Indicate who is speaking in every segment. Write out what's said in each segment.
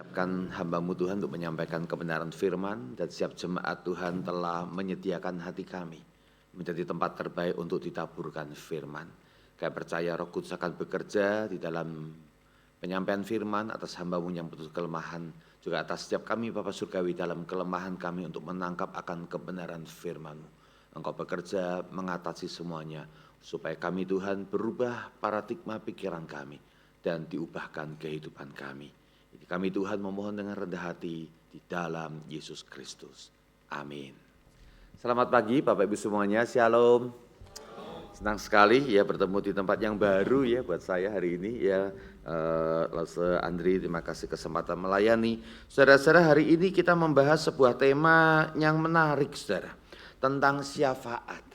Speaker 1: Siapkan hamba-Mu Tuhan untuk menyampaikan kebenaran firman, dan setiap jemaat Tuhan telah menyediakan hati kami menjadi tempat terbaik untuk ditaburkan firman. Kami percaya Roh Kudus akan bekerja di dalam penyampaian firman atas hamba-Mu yang penuh kelemahan, juga atas setiap kami Bapa Surgawi dalam kelemahan kami untuk menangkap akan kebenaran firman-Mu. Engkau bekerja mengatasi semuanya, supaya kami Tuhan berubah paradigma pikiran kami dan diubahkan kehidupan kami. Jadi kami Tuhan memohon dengan rendah hati di dalam Yesus Kristus. Amin. Selamat pagi Bapak Ibu semuanya, Shalom. Senang sekali ya bertemu di tempat yang baru ya buat saya hari ini ya. Lase Andri, terima kasih kesempatan melayani. Saudara-saudara, hari ini kita membahas sebuah tema yang menarik saudara. Tentang syafaat,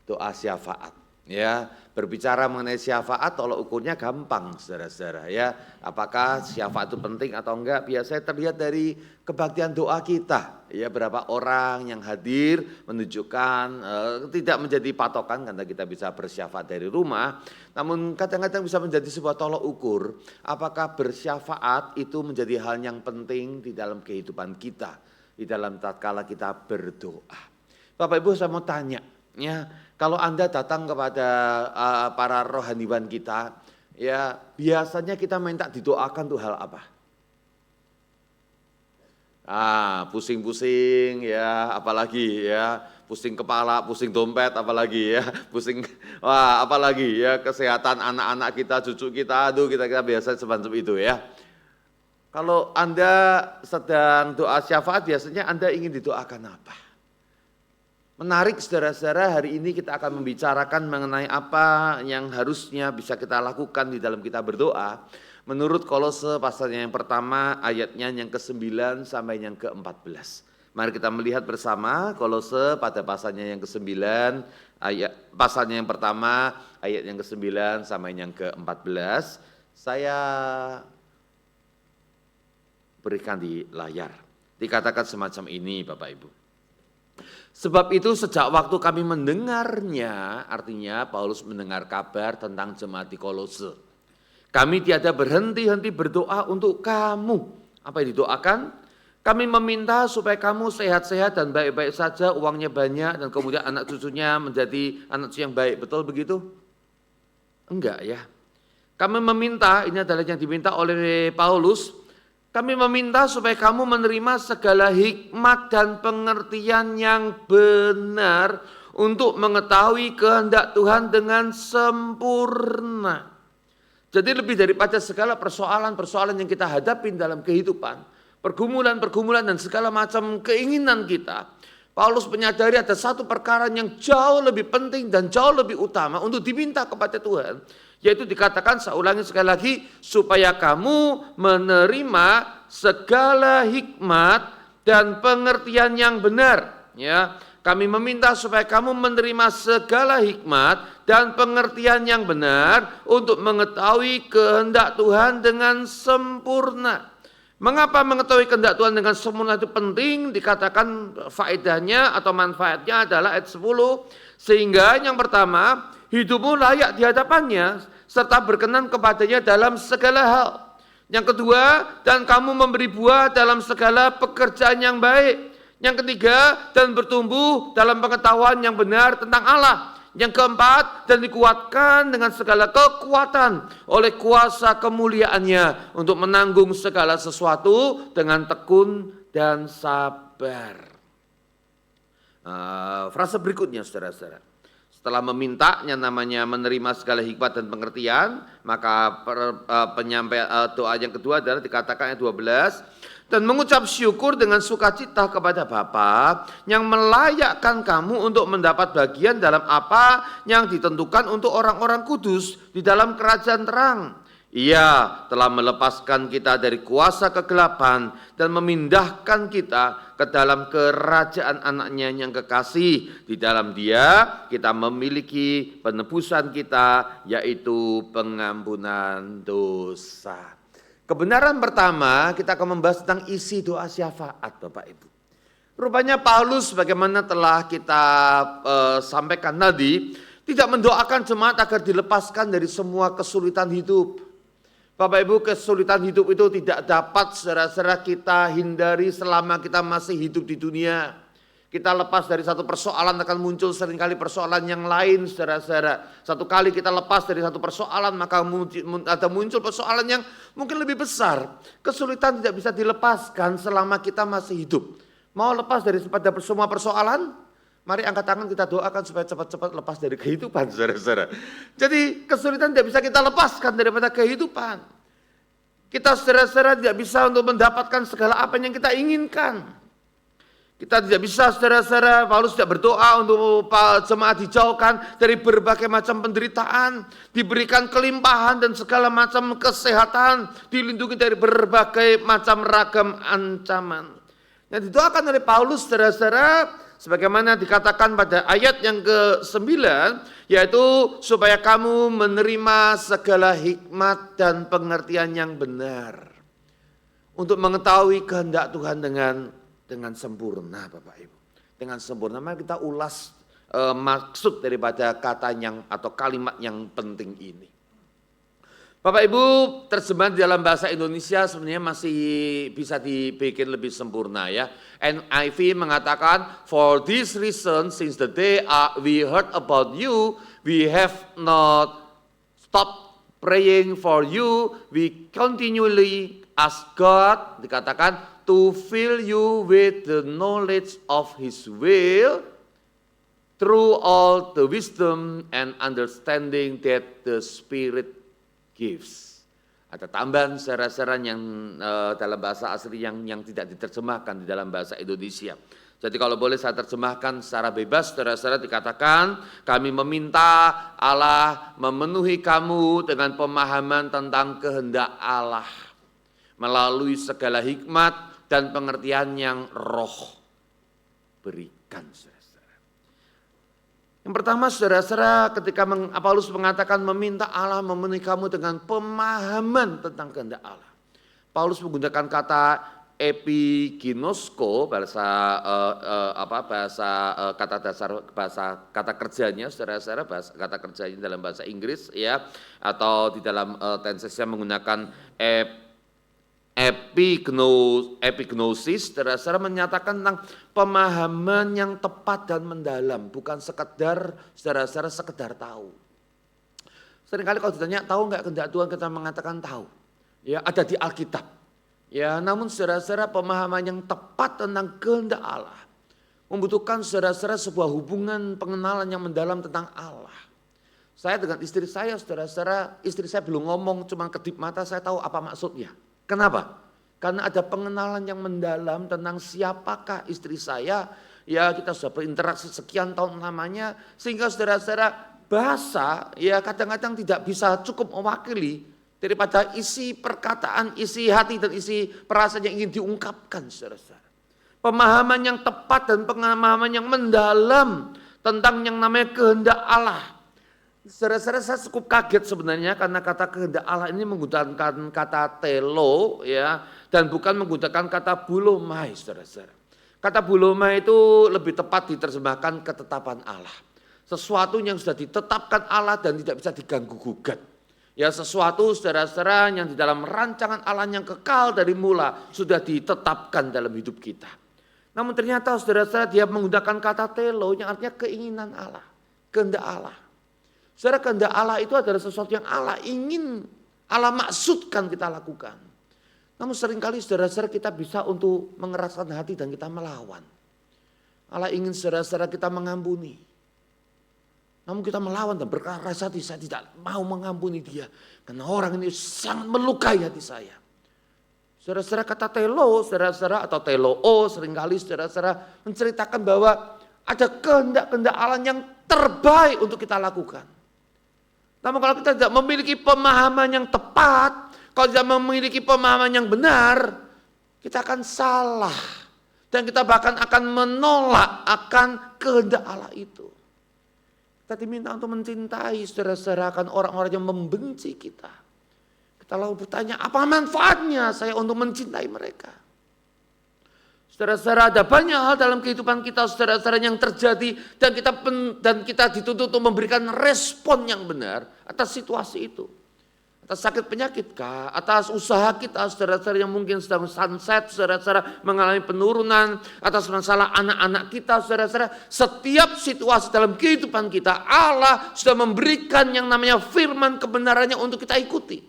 Speaker 1: doa syafaat. Ya, berbicara mengenai syafaat tolak ukurnya gampang saudara-saudara ya. Apakah syafaat itu penting atau enggak? Biasanya terlihat dari kebaktian doa kita. Ya, berapa orang yang hadir menunjukkan tidak menjadi patokan karena kita bisa bersyafaat dari rumah. Namun kadang-kadang bisa menjadi sebuah tolak ukur. Apakah bersyafaat itu menjadi hal yang penting di dalam kehidupan kita. Di dalam tatkala kita berdoa. Bapak Ibu saya mau tanya. Ya, kalau Anda datang kepada para rohaniwan kita, ya biasanya kita minta didoakan tuh hal apa? Pusing-pusing ya, apalagi ya, pusing kepala, pusing dompet, apalagi ya, pusing, apalagi ya, kesehatan anak-anak kita, cucu kita, aduh kita biasa semacam itu ya. Kalau Anda sedang doa syafaat, biasanya Anda ingin didoakan apa? Menarik saudara-saudara, hari ini kita akan membicarakan mengenai apa yang harusnya bisa kita lakukan di dalam kita berdoa. Menurut Kolose pasalnya yang pertama, ayatnya yang ke-9 sampai yang ke-14. Mari kita melihat bersama Kolose pada pasalnya yang ke-9, pasalnya yang pertama, ayat yang ke-9 sampai yang ke-14. Saya berikan di layar. Dikatakan semacam ini Bapak Ibu. Sebab itu sejak waktu kami mendengarnya, artinya Paulus mendengar kabar tentang jemaat di Kolose. Kami tiada berhenti-henti berdoa untuk kamu. Apa yang didoakan? Kami meminta supaya kamu sehat-sehat dan baik-baik saja, uangnya banyak, dan kemudian anak cucunya menjadi anak cucu yang baik. Betul begitu? Enggak ya. Kami meminta, ini adalah yang diminta oleh Paulus. Kami meminta supaya kamu menerima segala hikmat dan pengertian yang benar untuk mengetahui kehendak Tuhan dengan sempurna. Jadi lebih daripada segala persoalan-persoalan yang kita hadapi dalam kehidupan, pergumulan-pergumulan dan segala macam keinginan kita, Paulus menyadari ada satu perkara yang jauh lebih penting dan jauh lebih utama untuk diminta kepada Tuhan. Yaitu dikatakan, saya ulangi sekali lagi, supaya kamu menerima segala hikmat dan pengertian yang benar. Ya, kami meminta supaya kamu menerima segala hikmat dan pengertian yang benar untuk mengetahui kehendak Tuhan dengan sempurna. Mengapa mengetahui kehendak Tuhan dengan sempurna itu penting? Dikatakan faedahnya atau manfaatnya adalah ayat 10. Sehingga yang pertama, hidupmu layak di hadapannya serta berkenan kepadanya dalam segala hal. Yang kedua, dan kamu memberi buah dalam segala pekerjaan yang baik. Yang ketiga, dan bertumbuh dalam pengetahuan yang benar tentang Allah. Yang keempat, dan dikuatkan dengan segala kekuatan oleh kuasa kemuliaannya untuk menanggung segala sesuatu dengan tekun dan sabar. Frase berikutnya saudara-saudara. Setelah meminta yang namanya menerima segala hikmat dan pengertian, maka penyampaian doa yang kedua adalah dikatakan ayat 12, dan mengucap syukur dengan sukacita kepada Bapa yang melayakkan kamu untuk mendapat bagian dalam apa yang ditentukan untuk orang-orang kudus di dalam kerajaan terang. Ia telah melepaskan kita dari kuasa kegelapan dan memindahkan kita ke dalam kerajaan anaknya yang kekasih. Di dalam Dia kita memiliki penebusan kita, yaitu pengampunan dosa. Kebenaran pertama, kita akan membahas tentang isi doa syafaat Bapak Ibu. Rupanya Paulus bagaimana telah kita sampaikan tadi, tidak mendoakan jemaat agar dilepaskan dari semua kesulitan hidup. Bapak Ibu, kesulitan hidup itu tidak dapat saudara-saudara kita hindari selama kita masih hidup di dunia. Kita lepas dari satu persoalan akan muncul seringkali persoalan yang lain saudara-saudara. Satu kali kita lepas dari satu persoalan maka ada muncul persoalan yang mungkin lebih besar. Kesulitan tidak bisa dilepaskan selama kita masih hidup. Mau lepas dari semua persoalan? Mari angkat tangan kita doakan supaya cepat-cepat lepas dari kehidupan saudara-saudara. Jadi kesulitan tidak bisa kita lepaskan daripada kehidupan. Kita saudara-saudara tidak bisa untuk mendapatkan segala apa yang kita inginkan. Kita tidak bisa saudara-saudara, Paulus tidak berdoa untuk jemaat dijauhkan dari berbagai macam penderitaan. Diberikan kelimpahan dan segala macam kesehatan. Dilindungi dari berbagai macam ragam ancaman. Yang didoakan oleh Paulus saudara-saudara, sebagaimana dikatakan pada ayat yang ke-9, yaitu supaya kamu menerima segala hikmat dan pengertian yang benar. Untuk mengetahui kehendak Tuhan dengan sempurna Bapak Ibu. Dengan sempurna, mari kita ulas maksud daripada kata atau kalimat yang penting ini. Bapak Ibu, terjemahan di dalam bahasa Indonesia sebenarnya masih bisa dibikin lebih sempurna ya. NIV mengatakan, for this reason, since the day we heard about you, we have not stopped praying for you. We continually ask God, dikatakan, to fill you with the knowledge of His will, through all the wisdom and understanding that the Spirit gives. Ada tambahan saudara-saudara yang dalam bahasa asli yang tidak diterjemahkan di dalam bahasa Indonesia. Jadi kalau boleh saya terjemahkan secara bebas, saudara-saudara, dikatakan kami meminta Allah memenuhi kamu dengan pemahaman tentang kehendak Allah melalui segala hikmat dan pengertian yang Roh berikan. Yang pertama saudara-saudara, ketika Paulus mengatakan meminta Allah memenuhi kamu dengan pemahaman tentang kehendak Allah. Paulus menggunakan kata epiginosko, kata kerjanya saudara-saudara, kata kerjanya dalam bahasa Inggris ya, atau di dalam tensesnya menggunakan epignosis, saudara-saudara, menyatakan tentang pemahaman yang tepat dan mendalam, bukan sekedar saudara-saudara sekedar tahu. Seringkali kalau ditanya tahu nggak kehendak Tuhan, kita mengatakan tahu. Ya, ada di Alkitab. Ya, namun saudara-saudara, pemahaman yang tepat tentang kehendak Allah membutuhkan saudara-saudara sebuah hubungan pengenalan yang mendalam tentang Allah. Saya dengan istri saya, saudara-saudara, istri saya belum ngomong, cuma kedip mata saya tahu apa maksudnya. Kenapa? Karena ada pengenalan yang mendalam tentang siapakah istri saya. Ya, kita sudah berinteraksi sekian tahun lamanya, sehingga saudara-saudara, bahasa ya kadang-kadang tidak bisa cukup mewakili daripada isi perkataan, isi hati dan isi perasaan yang ingin diungkapkan, saudara-saudara. Pemahaman yang tepat dan pemahaman yang mendalam tentang yang namanya kehendak Allah. Saudara-saudara, saya cukup kaget sebenarnya karena kata kehendak Allah ini menggunakan kata telo ya, dan bukan menggunakan kata bulomai, saudara-saudara. Kata bulomai itu lebih tepat diterjemahkan ketetapan Allah. Sesuatu yang sudah ditetapkan Allah dan tidak bisa diganggu gugat. Ya, sesuatu saudara-saudara yang di dalam rancangan Allah yang kekal dari mula sudah ditetapkan dalam hidup kita. Namun ternyata saudara-saudara, dia menggunakan kata telo yang artinya keinginan Allah, kehendak Allah. Saudara, kehendak Allah itu adalah sesuatu yang Allah ingin, Allah maksudkan kita lakukan. Namun seringkali saudara-saudara kita bisa untuk mengeraskan hati dan kita melawan. Allah ingin saudara-saudara kita mengampuni. Namun kita melawan dan berkeras hati, saya tidak mau mengampuni dia. Karena orang ini sangat melukai hati saya. Saudara-saudara, kata telo, saudara-saudara, atau teloo seringkali saudara-saudara menceritakan bahwa ada kehendak-kehendak Allah yang terbaik untuk kita lakukan. Namun kalau kita tidak memiliki pemahaman yang tepat, kalau tidak memiliki pemahaman yang benar, kita akan salah. Dan kita bahkan akan menolak akan kehendak Allah itu. Kita diminta untuk mencintai saudara-saudara akan orang-orang yang membenci kita. Kita lalu bertanya, apa manfaatnya saya untuk mencintai mereka? Saudara-saudara, ada banyak hal dalam kehidupan kita, saudara-saudara, yang terjadi dan kita dituntut untuk memberikan respon yang benar atas situasi itu. Atas sakit penyakit kah? Atas usaha kita, saudara-saudara yang mungkin sedang sunset, saudara-saudara mengalami penurunan. Atas masalah anak-anak kita, saudara-saudara. Setiap situasi dalam kehidupan kita, Allah sudah memberikan yang namanya firman kebenarannya untuk kita ikuti.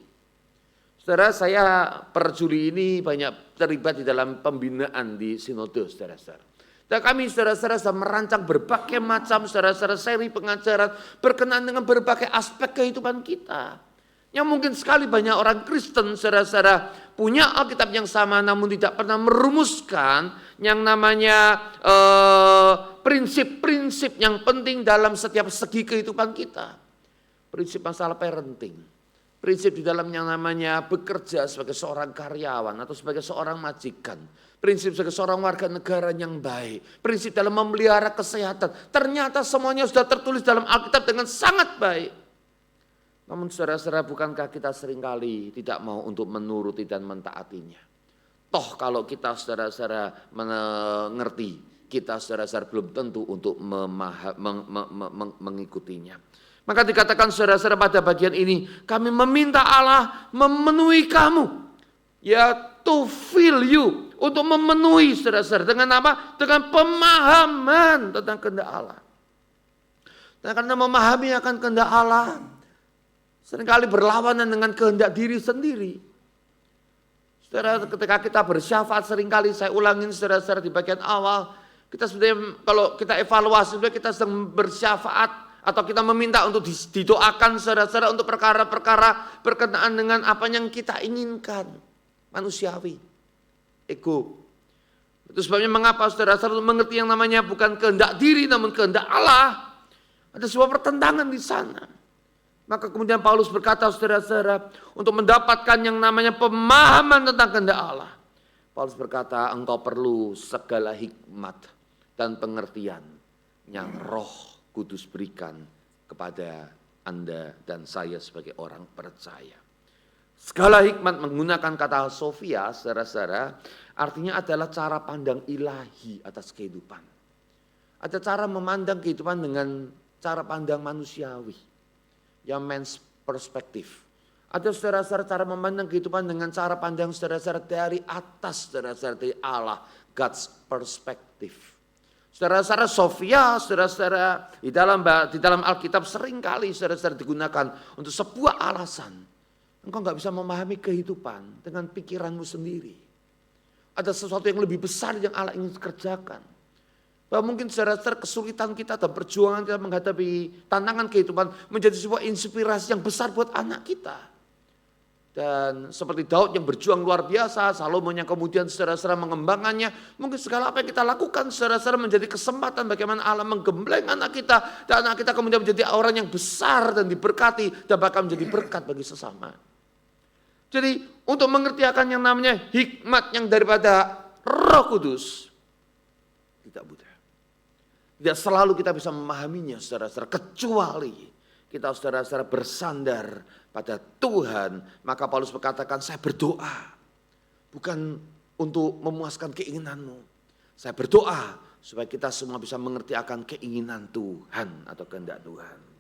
Speaker 1: Saudara, saya per Juli ini banyak terlibat di dalam pembinaan di sinode, saudara-saudara. Dan kami saudara-saudara sudah merancang berbagai macam saudara-saudara seri pengajaran berkenaan dengan berbagai aspek kehidupan kita. Yang mungkin sekali banyak orang Kristen saudara-saudara punya Alkitab yang sama namun tidak pernah merumuskan yang namanya prinsip-prinsip yang penting dalam setiap segi kehidupan kita. Prinsip masalah parenting. Prinsip di dalam yang namanya bekerja sebagai seorang karyawan atau sebagai seorang majikan. Prinsip sebagai seorang warga negara yang baik. Prinsip dalam memelihara kesehatan. Ternyata semuanya sudah tertulis dalam Alkitab dengan sangat baik. Namun saudara-saudara, bukankah kita seringkali tidak mau untuk menuruti dan mentaatinya. Toh kalau kita saudara-saudara mengerti, kita saudara-saudara belum tentu untuk mengikutinya. Maka dikatakan saudara-saudara pada bagian ini, kami meminta Allah memenuhi kamu. Ya, to fill you. Untuk memenuhi saudara-saudara. Dengan apa? Dengan pemahaman tentang kehendak Allah. Dan karena memahami akan kehendak Allah, seringkali berlawanan dengan kehendak diri sendiri. Saudara, ketika kita bersyafaat, seringkali saya ulangin saudara-saudara di bagian awal. Kita sebenarnya kalau kita evaluasi, sebenarnya kita sedang bersyafaat. Atau kita meminta untuk didoakan saudara-saudara untuk perkara-perkara berkenaan dengan apa yang kita inginkan. Manusiawi, ego. Itu sebabnya mengapa saudara-saudara mengerti yang namanya bukan kehendak diri namun kehendak Allah. Ada sebuah pertentangan di sana. Maka kemudian Paulus berkata saudara-saudara untuk mendapatkan yang namanya pemahaman tentang kehendak Allah. Paulus berkata engkau perlu segala hikmat dan pengertian yang Roh Kudus berikan kepada Anda dan saya sebagai orang percaya. Segala hikmat menggunakan kata Sofia, saudara-saudara, artinya adalah cara pandang ilahi atas kehidupan. Ada cara memandang kehidupan dengan cara pandang manusiawi, yang man's perspective. Ada saudara-saudara cara memandang kehidupan dengan cara pandang saudara-saudara dari atas, saudara-saudara dari Allah, God's perspective. Saudara-saudara Sofia, saudara-saudara di dalam Alkitab seringkali saudara-saudara digunakan untuk sebuah alasan. Engkau nggak bisa memahami kehidupan dengan pikiranmu sendiri. Ada sesuatu yang lebih besar yang Allah ingin kerjakan. Bahwa mungkin saudara-saudara kesulitan kita dan perjuangan kita menghadapi tantangan kehidupan menjadi sebuah inspirasi yang besar buat anak kita. Dan seperti Daud yang berjuang luar biasa, Salomo yang kemudian saudara-saudara mengembangkannya. Mungkin segala apa yang kita lakukan saudara-saudara menjadi kesempatan bagaimana Allah menggembleng anak kita. Dan anak kita kemudian menjadi orang yang besar dan diberkati dan bahkan menjadi berkat bagi sesama. Jadi untuk mengerti akan yang namanya hikmat yang daripada Roh Kudus, tidak mudah. Tidak selalu kita bisa memahaminya saudara-saudara, kecuali kita saudara-saudara bersandar pada Tuhan. Maka Paulus berkatakan, saya berdoa bukan untuk memuaskan keinginanmu. Saya berdoa supaya kita semua bisa mengerti akan keinginan Tuhan atau kehendak Tuhan.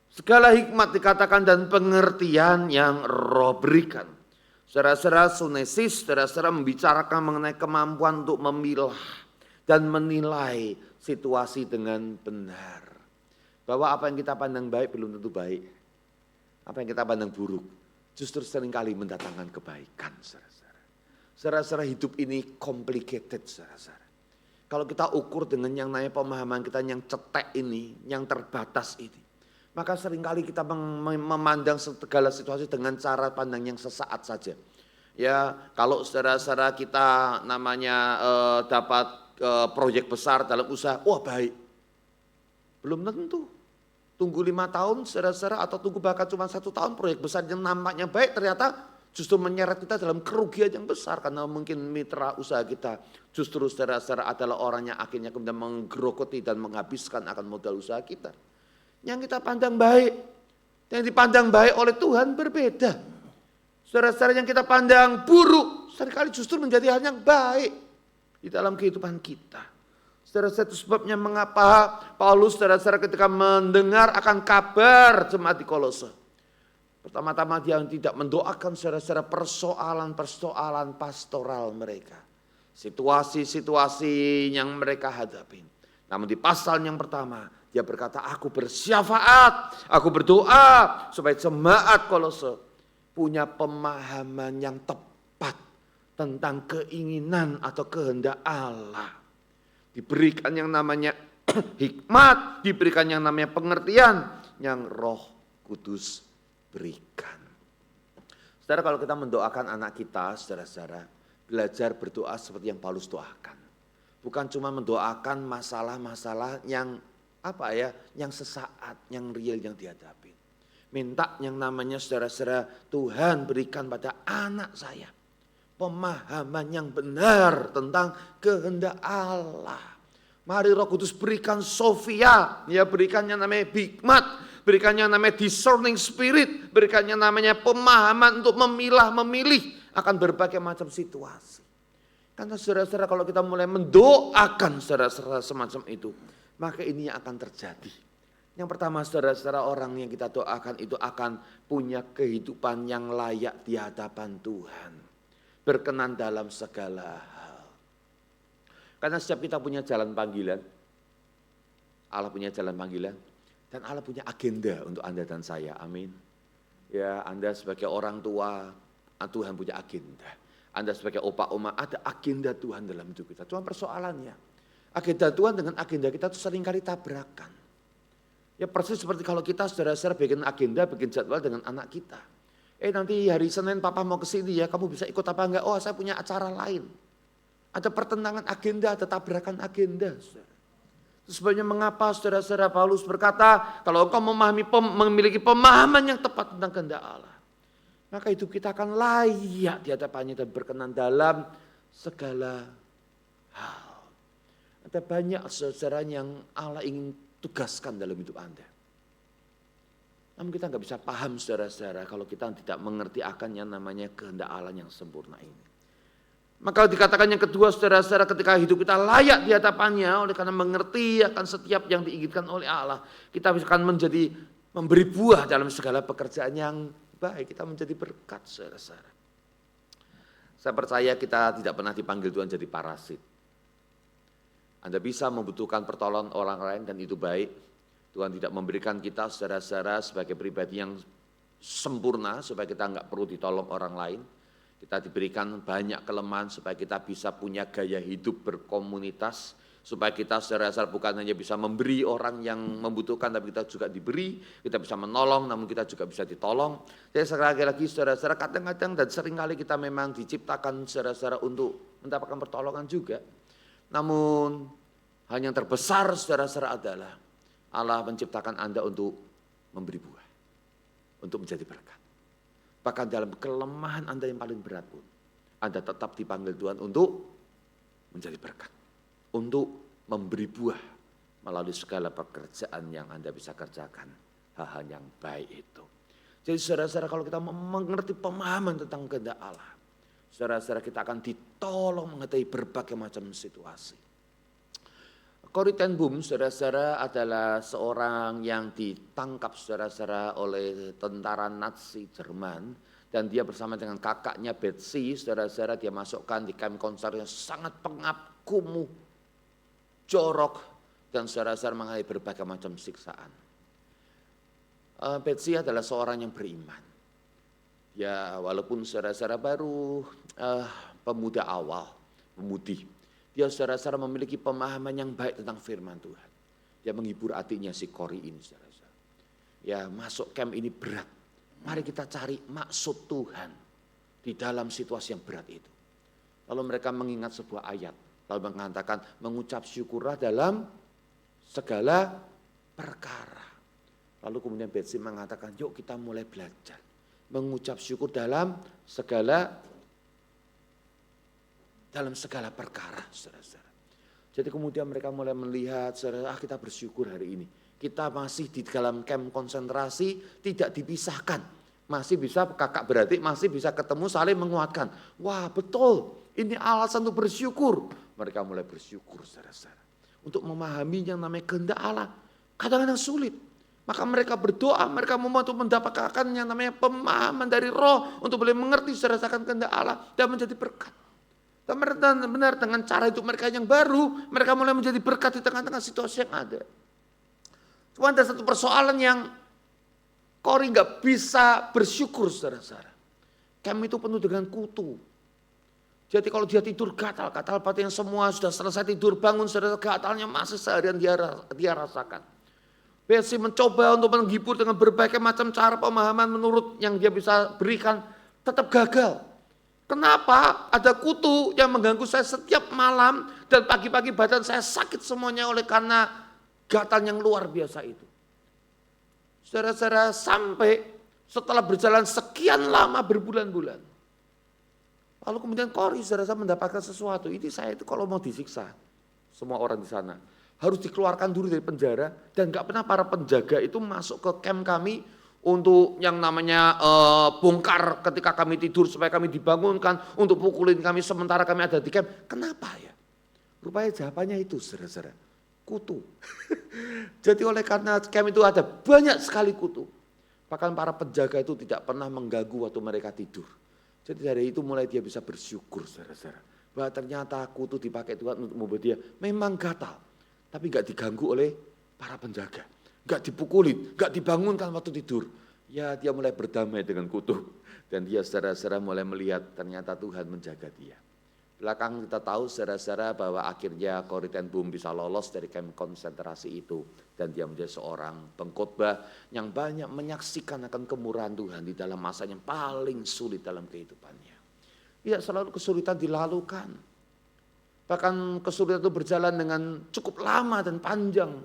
Speaker 1: Segala hikmat dikatakan dan pengertian yang Roh berikan. Saudara-saudara sunesis, saudara-saudara membicarakan mengenai kemampuan untuk memilah dan menilai situasi dengan benar. Bahwa apa yang kita pandang baik belum tentu baik. Apa yang kita pandang buruk justru seringkali mendatangkan kebaikan. Saudara-saudara hidup ini complicated saudara-saudara. Kalau kita ukur dengan yang namanya pemahaman kita yang cetek ini, yang terbatas ini. Maka seringkali kita memandang segala situasi dengan cara pandang yang sesaat saja. Ya, kalau saudara-saudara kita namanya dapat proyek besar dalam usaha, wah baik. Belum tentu. Tunggu 5 tahun saudara-saudara atau tunggu bahkan cuma 1 tahun proyek besar yang nampaknya baik ternyata justru menyeret kita dalam kerugian yang besar. Karena mungkin mitra usaha kita justru saudara-saudara adalah orang yang akhirnya kemudian menggerogoti dan menghabiskan akan modal usaha kita. Yang kita pandang baik, yang dipandang baik oleh Tuhan berbeda. Saudara-saudara yang kita pandang buruk, seringkali justru menjadi hal yang baik di dalam kehidupan kita. Saudara-saudara itu sebabnya mengapa Paulus saudara-saudara ketika mendengar akan kabar jemaat di Kolose. Pertama-tama dia tidak mendoakan saudara-saudara persoalan-persoalan pastoral mereka. Situasi-situasi yang mereka hadapi. Namun di pasal yang pertama dia berkata, aku bersyafaat, aku berdoa supaya jemaat Kolose punya pemahaman yang tepat tentang keinginan atau kehendak Allah. Diberikan yang namanya hikmat, diberikan yang namanya pengertian yang Roh Kudus berikan. Saudara, kalau kita mendoakan anak kita, saudara-saudara, belajar berdoa seperti yang Paulus doakan. Bukan cuma mendoakan masalah-masalah yang yang sesaat, yang real yang dihadapi. Minta yang namanya saudara-saudara, Tuhan berikan pada anak saya pemahaman yang benar tentang kehendak Allah. Mari Roh Kudus berikan Sofia, ya berikan yang namanya hikmat, berikan yang namanya discerning spirit, berikan yang namanya pemahaman untuk memilih akan berbagai macam situasi. Karena saudara-saudara kalau kita mulai mendoakan saudara-saudara semacam itu, maka ini yang akan terjadi. Yang pertama saudara-saudara, orang yang kita doakan itu akan punya kehidupan yang layak di hadapan Tuhan. Berkenan dalam segala hal. Karena setiap kita punya jalan panggilan, Allah punya jalan panggilan, dan Allah punya agenda untuk Anda dan saya, amin. Ya, Anda sebagai orang tua, Tuhan punya agenda. Anda sebagai opa oma, ada agenda Tuhan dalam hidup kita. Cuma persoalannya, agenda Tuhan dengan agenda kita itu seringkali tabrakan. Ya persis seperti kalau kita saudara-saudara bikin agenda, bikin jadwal dengan anak kita. Nanti hari Senin papa mau ke sini ya, kamu bisa ikut apa enggak? Oh saya punya acara lain. Ada pertentangan agenda, ada tabrakan agenda. Sebabnya mengapa saudara-saudara Paulus berkata, kalau engkau memiliki pemahaman yang tepat tentang kehendak Allah, maka hidup kita akan layak di hadapannya dan berkenan dalam segala hal. Ada banyak saudara yang Allah ingin tugaskan dalam hidup Anda. Namun kita nggak bisa paham saudara-saudara kalau kita tidak mengerti akan yang namanya kehendak Allah yang sempurna ini. Maka dikatakan yang kedua saudara-saudara, ketika hidup kita layak di hadapannya oleh karena mengerti akan setiap yang diinginkan oleh Allah, kita akan menjadi memberi buah dalam segala pekerjaan yang baik, kita menjadi berkat saudara-saudara. Saya percaya kita tidak pernah dipanggil Tuhan jadi parasit. Anda bisa membutuhkan pertolongan orang lain dan itu baik. Tuhan tidak memberikan kita saudara-saudara sebagai pribadi yang sempurna supaya kita enggak perlu ditolong orang lain. Kita diberikan banyak kelemahan supaya kita bisa punya gaya hidup berkomunitas. Supaya kita saudara-saudara bukan hanya bisa memberi orang yang membutuhkan, tapi kita juga diberi. Kita bisa menolong, namun kita juga bisa ditolong. Jadi sekali lagi saudara-saudara, kadang-kadang dan seringkali kita memang diciptakan saudara-saudara untuk mendapatkan pertolongan juga. Namun hal yang terbesar saudara-saudara adalah Allah menciptakan Anda untuk memberi buah. Untuk menjadi berkat. Bahkan dalam kelemahan Anda yang paling berat pun, Anda tetap dipanggil Tuhan untuk menjadi berkat. Untuk memberi buah melalui segala pekerjaan yang Anda bisa kerjakan. Hal-hal yang baik itu. Jadi saudara-saudara kalau kita mengerti pemahaman tentang kehendak Allah, saudara-saudara kita akan ditolong mengetahui berbagai macam situasi. Corrie ten Boom, saudara-saudara, adalah seorang yang ditangkap saudara-saudara oleh tentara Nazi Jerman. Dan dia bersama dengan kakaknya Betsy, saudara-saudara, dia masukkan di kamp konser yang sangat pengap, kumuh, jorok. Dan saudara-saudara mengalami berbagai macam siksaan. Betsy adalah seorang yang beriman. Ya walaupun saudara-saudara baru pemuda awal, pemudi. Dia saudara-saudara memiliki pemahaman yang baik tentang firman Tuhan. Dia menghibur hatinya si Corrie ini saudara-saudara. Ya masuk camp ini berat. Mari kita cari maksud Tuhan di dalam situasi yang berat itu. Lalu mereka mengingat sebuah ayat. Lalu mengatakan mengucap syukurlah dalam segala perkara. Lalu kemudian Betsy mengatakan yuk kita mulai belajar. Mengucap syukur dalam segala perkara, saudara-saudara. Jadi kemudian mereka mulai melihat, saudara, kita bersyukur hari ini. Kita masih di dalam kamp konsentrasi, tidak dipisahkan. Masih bisa kakak beradik, masih bisa ketemu saling menguatkan. Wah betul, ini alasan untuk bersyukur. Mereka mulai bersyukur, saudara-saudara. Untuk memahami yang namanya kehendak Allah. Kadang-kadang sulit. Maka mereka berdoa, mereka membantu mendapatkan yang namanya pemahaman dari roh untuk boleh mengerti berdasarkan kehendak Allah dan menjadi berkat. Dan benar dengan cara itu mereka yang baru, mereka mulai menjadi berkat di tengah-tengah situasi yang ada. Cuma ada satu persoalan yang Kori nggak bisa bersyukur, saudara-saudara. Kem itu penuh dengan kutu. Jadi kalau dia tidur gatal batin semua sudah selesai tidur bangun, saudara, gatalnya masih seharian dia rasakan. Besi mencoba untuk menghibur dengan berbagai macam cara pemahaman menurut yang dia bisa berikan, tetap gagal. Kenapa? Ada kutu yang mengganggu saya setiap malam dan pagi-pagi badan saya sakit semuanya oleh karena gatal yang luar biasa itu. Saudara-saudara, sampai setelah berjalan sekian lama berbulan-bulan. Lalu kemudian Kori saudara-saudara mendapatkan sesuatu. Ini saya itu kalau mau disiksa, semua orang di sana harus dikeluarkan dulu dari penjara dan gak pernah para penjaga itu masuk ke camp kami untuk yang namanya bongkar ketika kami tidur supaya kami dibangunkan untuk pukulin kami sementara kami ada di camp. Kenapa ya? Rupanya jawabannya itu saudara-saudara, kutu. Jadi oleh karena camp itu ada banyak sekali kutu. Bahkan para penjaga itu tidak pernah mengganggu waktu mereka tidur. Jadi dari itu mulai dia bisa bersyukur saudara-saudara. Bahwa ternyata kutu dipakai Tuhan untuk membuat dia memang gatal. Tapi gak diganggu oleh para penjaga. Gak dipukulin, gak dibangunkan waktu tidur. Ya dia mulai berdamai dengan kutu. Dan dia saudara-saudara mulai melihat ternyata Tuhan menjaga dia. Belakang kita tahu saudara-saudara bahwa akhirnya Corrie ten Boom bisa lolos dari kamp konsentrasi itu. Dan dia menjadi seorang pengkhotbah yang banyak menyaksikan akan kemurahan Tuhan di dalam masa yang paling sulit dalam kehidupannya. Tidak selalu kesulitan dilalukan. Bahkan kesulitan itu berjalan dengan cukup lama dan panjang.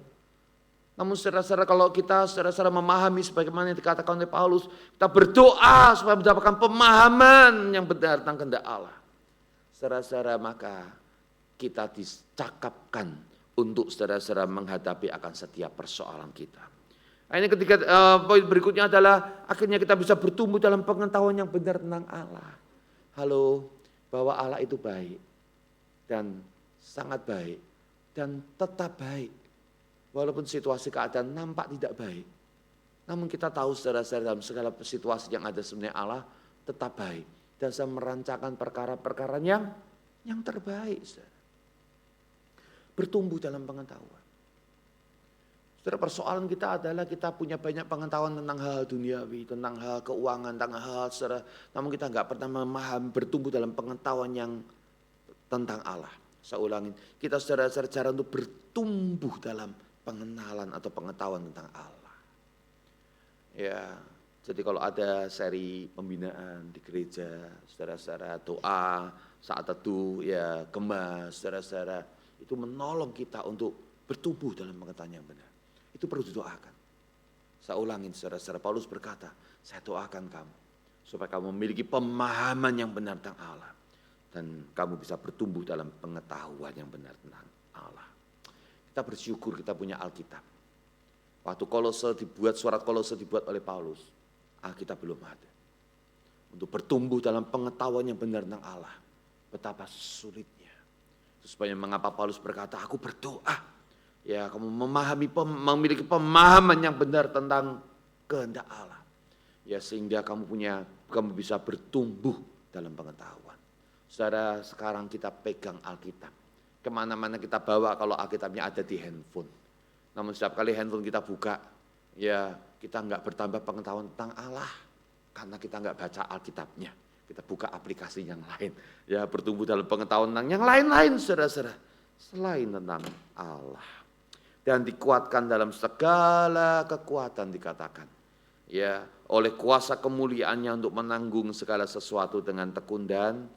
Speaker 1: Namun saudara-saudara kalau kita saudara-saudara memahami sebagaimana yang dikatakan oleh Paulus, kita berdoa supaya mendapatkan pemahaman yang benar tentang kehendak Allah. Saudara-saudara maka kita dicakapkan untuk saudara-saudara menghadapi akan setiap persoalan kita. Nah, ini ketiga poin berikutnya adalah akhirnya kita bisa bertumbuh dalam pengetahuan yang benar tentang Allah. Halo, bahwa Allah itu baik dan sangat baik dan tetap baik. Walaupun situasi keadaan nampak tidak baik. Namun kita tahu saudara-saudara dalam segala situasi yang ada sebenarnya Allah tetap baik. Dan saya merancangkan perkara-perkara yang terbaik. Saudara. Bertumbuh dalam pengetahuan. Saudara, persoalan kita adalah kita punya banyak pengetahuan tentang hal duniawi, tentang hal keuangan, tentang hal saudara. Namun kita nggak pernah memahami bertumbuh dalam pengetahuan yang tentang Allah. Saya ulangin, kita saudara-saudara cara untuk bertumbuh dalam pengenalan atau pengetahuan tentang Allah. Ya. Jadi kalau ada seri pembinaan di gereja, saudara-saudara doa, saat teduh, ya kemas, saudara-saudara itu menolong kita untuk bertumbuh dalam pengetahuan yang benar. Itu perlu didoakan. Saya ulangin saudara-saudara, Paulus berkata, saya doakan kamu supaya kamu memiliki pemahaman yang benar tentang Allah. Dan kamu bisa bertumbuh dalam pengetahuan yang benar tentang Allah. Kita bersyukur kita punya Alkitab. Waktu surat Kolose dibuat oleh Paulus, Alkitab belum ada. Untuk bertumbuh dalam pengetahuan yang benar tentang Allah. Betapa sulitnya. Supaya mengapa Paulus berkata, aku berdoa. Ya, kamu memiliki pemahaman yang benar tentang kehendak Allah. Ya, sehingga kamu bisa bertumbuh dalam pengetahuan. Saudara, sekarang kita pegang Alkitab. Kemana-mana kita bawa kalau Alkitabnya ada di handphone. Namun setiap kali handphone kita buka, ya kita nggak bertambah pengetahuan tentang Allah karena kita nggak baca Alkitabnya. Kita buka aplikasi yang lain, ya bertumbuh dalam pengetahuan tentang yang lain-lain, saudara-saudara, selain tentang Allah. Dan dikuatkan dalam segala kekuatan dikatakan, ya oleh kuasa kemuliaannya untuk menanggung segala sesuatu dengan tekun dan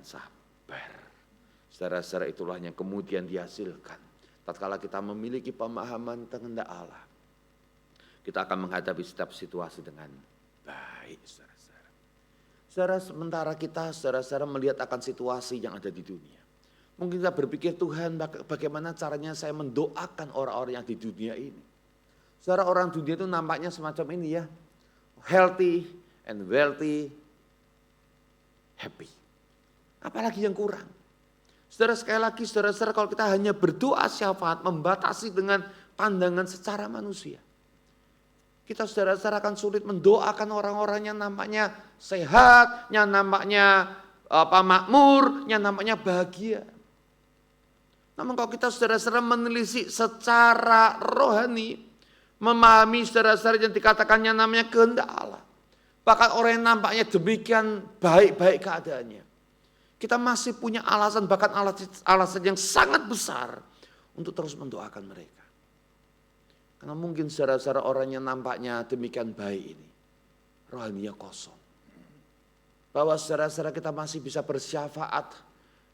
Speaker 1: sabar. Saudara-saudara, itulah yang kemudian dihasilkan. Tatkala kita memiliki pemahaman kehendak Allah, kita akan menghadapi setiap situasi dengan baik, saudara-saudara. Saudara, sementara kita saudara-saudara melihat akan situasi yang ada di dunia. Mungkin kita berpikir, Tuhan bagaimana caranya saya mendoakan orang-orang yang di dunia ini. Saudara, orang dunia itu nampaknya semacam ini ya. Healthy and wealthy, happy. Apalagi yang kurang. Saudara, sekali lagi saudara-saudara, kalau kita hanya berdoa syafaat membatasi dengan pandangan secara manusia. Kita saudara-saudara akan sulit mendoakan orang-orang yang nampaknya sehat, yang nampaknya makmur, yang nampaknya bahagia. Namun kalau kita saudara-saudara menelisik secara rohani, memahami saudara-saudara yang dikatakannya namanya kehendak Allah. Bahkan orang yang nampaknya demikian baik-baik keadaannya. Kita masih punya alasan, bahkan alasan yang sangat besar untuk terus mendoakan mereka. Karena mungkin saudara-saudara orang yang nampaknya demikian baik ini, rohaninya kosong. Bahwa saudara-saudara kita masih bisa bersyafaat.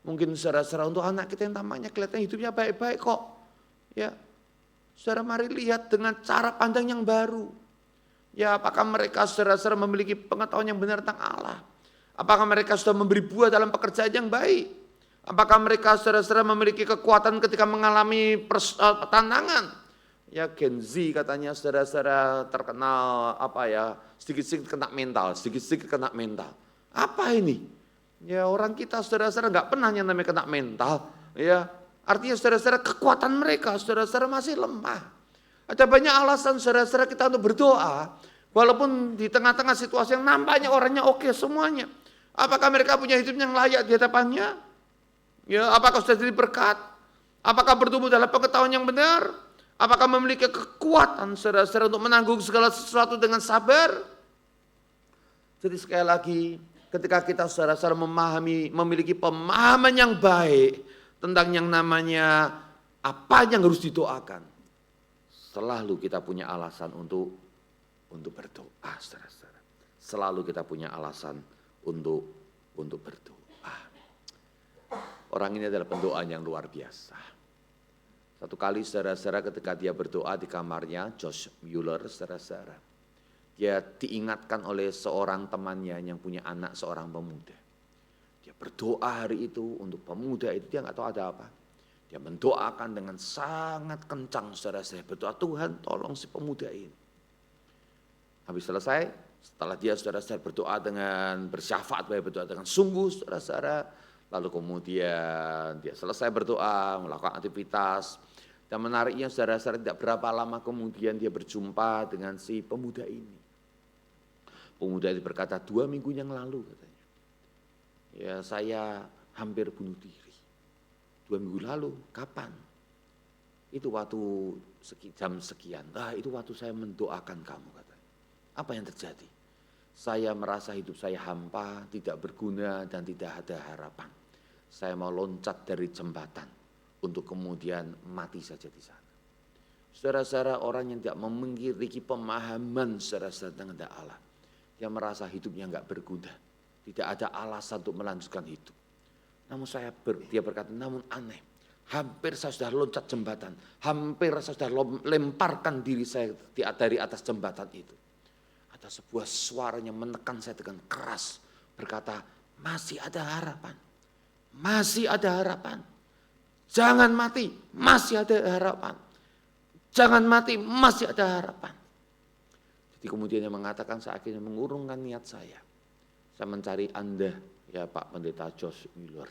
Speaker 1: Mungkin saudara-saudara untuk anak kita yang tampaknya kelihatan hidupnya baik-baik kok. Ya, saudara mari lihat dengan cara pandang yang baru. Ya, apakah mereka saudara-saudara memiliki pengetahuan yang benar tentang Allah? Apakah mereka sudah memberi buah dalam pekerjaan yang baik? Apakah mereka saudara-saudara memiliki kekuatan ketika mengalami tantangan? Ya, Gen Z katanya saudara-saudara terkenal sedikit-sedikit kena mental, sedikit-sedikit kena mental. Apa ini? Ya, orang kita saudara-saudara nggak pernah yang namanya kena mental. Ya, artinya saudara-saudara kekuatan mereka saudara-saudara masih lemah. Ada banyak alasan saudara-saudara kita untuk berdoa, walaupun di tengah-tengah situasi yang nampaknya orangnya oke semuanya. Apakah mereka punya hidup yang layak di hadapannya? Ya, apakah sudah jadi berkat? Apakah bertumbuh dalam pengetahuan yang benar? Apakah memiliki kekuatan saudara-saudara untuk menanggung segala sesuatu dengan sabar? Jadi sekali lagi, ketika kita saudara-saudara memiliki pemahaman yang baik tentang yang namanya apa yang harus didoakan, selalu kita punya alasan untuk berdoa, saudara-saudara. Selalu kita punya alasan untuk berdoa. Orang ini adalah pendoa yang luar biasa. Satu kali saudara-saudara ketika dia berdoa di kamarnya, Josh Mueller, saudara-saudara, dia diingatkan oleh seorang temannya yang punya anak seorang pemuda. Dia berdoa hari itu untuk pemuda itu, dia nggak tahu ada apa. Dia mendoakan dengan sangat kencang, saudara-saudara, berdoa, Tuhan tolong si pemuda ini. Habis selesai, setelah dia saudara-saudara berdoa dengan bersyafaat, berdoa dengan sungguh, saudara-saudara, lalu kemudian dia selesai berdoa, melakukan aktivitas, dan menariknya saudara-saudara tidak berapa lama kemudian dia berjumpa dengan si pemuda ini. Pemuda itu berkata, 2 minggu yang lalu katanya, ya saya hampir bunuh diri. 2 minggu lalu, kapan? Itu waktu jam sekian. Itu waktu saya mendoakan kamu katanya. Apa yang terjadi? Saya merasa hidup saya hampa, tidak berguna dan tidak ada harapan. Saya mau loncat dari jembatan untuk kemudian mati saja di sana. Saudara-saudara, orang yang tidak memiliki pemahaman saudara-saudara tentang kehendak Allah, dia merasa hidupnya enggak berguna, tidak ada alasan untuk melanjutkan hidup. Namun dia berkata, namun aneh, hampir saya sudah loncat jembatan, hampir saya sudah lemparkan diri saya dari atas jembatan itu. Ada sebuah suara yang menekan saya dengan keras, berkata, masih ada harapan, masih ada harapan. Jangan mati, masih ada harapan. Jangan mati, masih ada harapan. Jadi kemudian dia mengatakan, saya akhirnya mengurungkan niat saya. Saya mencari Anda, ya Pak Pendeta Josh Mueller,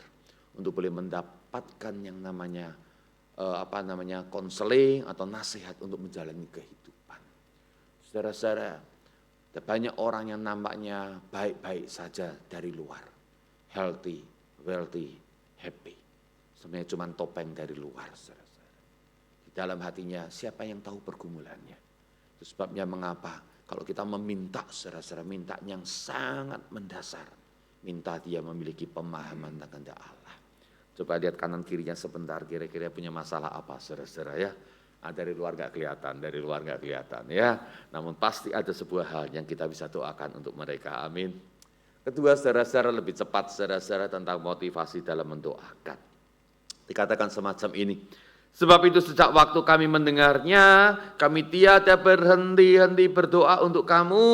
Speaker 1: untuk boleh mendapatkan yang namanya konseling atau nasihat untuk menjalani kehidupan. Saudara-saudara, ada banyak orang yang nampaknya baik-baik saja dari luar, healthy, wealthy, happy. Sebenarnya cuma topeng dari luar, saudara-saudara. Di dalam hatinya siapa yang tahu pergumulannya. Itu sebabnya mengapa kalau kita meminta, saudara-saudara, minta yang sangat mendasar. Minta dia memiliki pemahaman tentang kehendak Allah. Coba lihat kanan kirinya sebentar, kira-kira punya masalah apa, saudara-saudara ya. Dari luar gak kelihatan ya. Namun pasti ada sebuah hal yang kita bisa doakan untuk mereka, amin. Kedua, saudara-saudara, lebih cepat saudara-saudara tentang motivasi dalam mendoakan. Dikatakan semacam ini. Sebab itu sejak waktu kami mendengarnya, kami tiada berhenti-henti berdoa untuk kamu.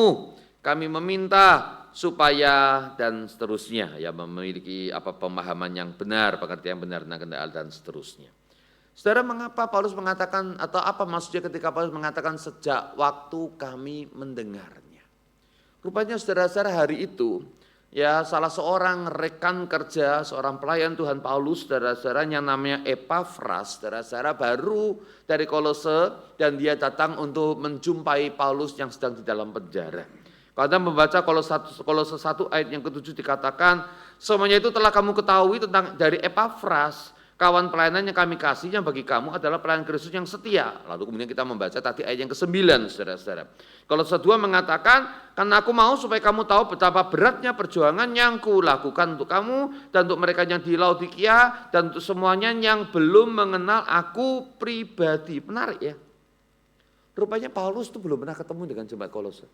Speaker 1: Kami meminta supaya dan seterusnya, ya memiliki pemahaman yang benar, pengertian yang benar tentang kehendak Allah dan seterusnya. Saudara, mengapa Paulus mengatakan, atau apa maksudnya ketika Paulus mengatakan sejak waktu kami mendengarnya? Rupanya saudara-saudara hari itu, ya salah seorang rekan kerja, seorang pelayan Tuhan Paulus, saudara-saudara, yang namanya Epafras, saudara-saudara, baru dari Kolose, dan dia datang untuk menjumpai Paulus yang sedang di dalam penjara. Kalau Anda membaca Kolose 1 ayat yang ke-7 dikatakan, semuanya itu telah kamu ketahui tentang dari Epafras, kawan pelayanan yang kami kasih, yang bagi kamu adalah pelayan Kristus yang setia. Lalu kemudian kita membaca tadi ayat yang ke-9, saudara-saudara. Kolose 2 mengatakan, karena aku mau supaya kamu tahu betapa beratnya perjuangan yang kulakukan untuk kamu, dan untuk mereka yang di Laodikia, dan untuk semuanya yang belum mengenal aku pribadi. Menarik ya. Rupanya Paulus itu belum pernah ketemu dengan jemaat Kolose.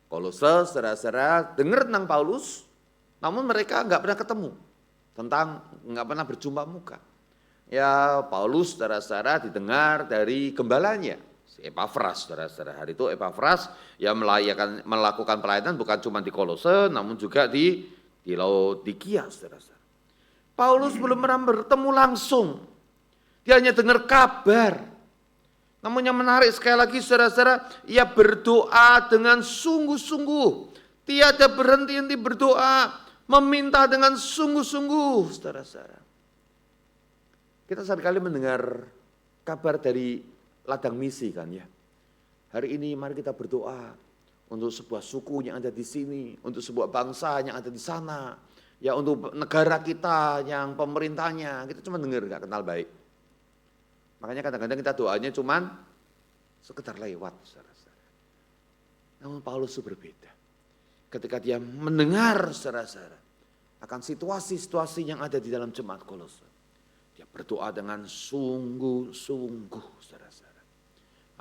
Speaker 1: Kolose, saudara-saudara, dengar tentang Paulus, namun mereka nggak pernah ketemu, nggak pernah berjumpa muka. Ya, Paulus, saudara-saudara, didengar dari gembalanya, si Epafras, saudara-saudara. Hari itu Epafras yang melakukan pelayanan bukan cuma di Kolose, namun juga di Laodikia, saudara-saudara. Paulus belum pernah bertemu langsung, dia hanya dengar kabar. Namun yang menarik sekali lagi, saudara-saudara, ia berdoa dengan sungguh-sungguh. Tiada berhenti-henti berdoa, meminta dengan sungguh-sungguh, saudara-saudara. Kita seringkali mendengar kabar dari ladang misi kan ya. Hari ini mari kita berdoa untuk sebuah suku yang ada di sini, untuk sebuah bangsa yang ada di sana, ya untuk negara kita yang pemerintahnya. Kita cuma dengar, nggak kenal baik. Makanya kadang-kadang kita doanya cuman sekedar lewat, saudara-saudara. Namun Paulus itu berbeda. Ketika dia mendengar, saudara-saudara, akan situasi-situasi yang ada di dalam jemaat Kolose, dia berdoa dengan sungguh-sungguh, saudara-saudara.